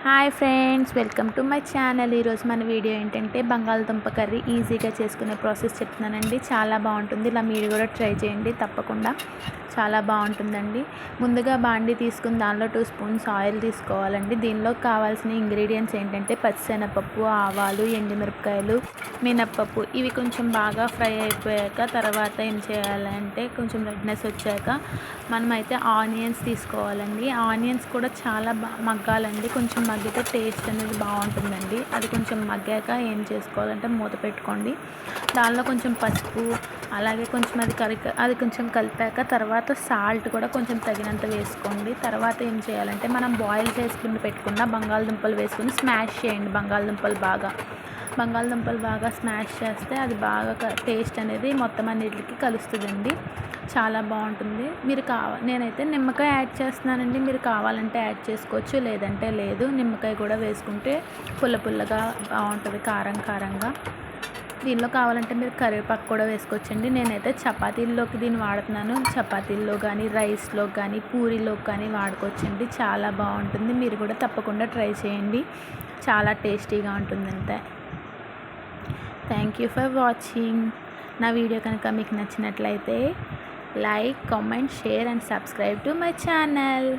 Hi friends, welcome to my channel. ఈరోజు మన video ఏంటంటే బంగాళదుంప కర్రీ ఈజీగా చేసుకునే ప్రాసెస్ చెప్తున్నానండి. చాలా బాగుంటుంది. ఇలా మీరు కూడా ట్రై చేయండి, తప్పకుండా చాలా బాగుంటుందండి. ముందుగా బాండి తీసుకుని దానిలో 2 స్పూన్స్ ఆయిల్ తీసుకోవాలండి. దీనిలో కావాల్సిన ఇంగ్రీడియంట్స్ ఏంటంటే పచ్చిశనగపప్పు, ఆవాలు, ఎండుమిరపకాయలు, మినప్పప్పు. ఇవి కొంచెం బాగా ఫ్రై అయిపోయాక తర్వాత ఏం చేయాలంటే కొంచెం రెడ్నెస్ వచ్చాక మనమైతే ఆనియన్స్ తీసుకోవాలండి. ఆనియన్స్ కూడా చాలా మగ్గాలండి. కొంచెం మగ్గితే టేస్ట్ అనేది బాగుంటుందండి. అది కొంచెం మగ్గాక ఏం చేసుకోవాలంటే మూత పెట్టుకోండి. దానిలో కొంచెం పసుపు, అలాగే కొంచెం అది కొంచెం కలిపాక తర్వాత సాల్ట్ కూడా కొంచెం తగినంత వేసుకోండి. తర్వాత ఏం చేయాలంటే మనం బాయిల్ చేసుకుని పెట్టుకున్న బంగాళదుంపలు వేసుకొని స్మాష్ చేయండి. బంగాళదుంపలు బాగా స్మాష్ చేస్తే అది బాగా టేస్ట్ అనేది మొత్తం అన్నిటికి కలుస్తుందండి. చాలా బాగుంటుంది. నేనైతే నిమ్మకాయ యాడ్ చేస్తున్నానండి. మీరు కావాలంటే యాడ్ చేసుకోవచ్చు, లేదంటే లేదు. నిమ్మకాయ కూడా వేసుకుంటే పుల్లగా బాగుంటుంది, కారంగా. దీనిలో కావాలంటే మీరు కరివేపాకు కూడా వేసుకోవచ్చండి. నేనైతే చపాతీల్లోకి దీన్ని వాడుతున్నాను. చపాతీల్లో కానీ, రైస్లో కానీ, పూరీలోకి కానీ వాడుకోవచ్చండి. చాలా బాగుంటుంది. మీరు కూడా తప్పకుండా ట్రై చేయండి. చాలా టేస్టీగా ఉంటుందంటే. Thank you for watching. నా వీడియో కనుక మీకు నచ్చినట్లయితే like, comment, share and subscribe to my channel.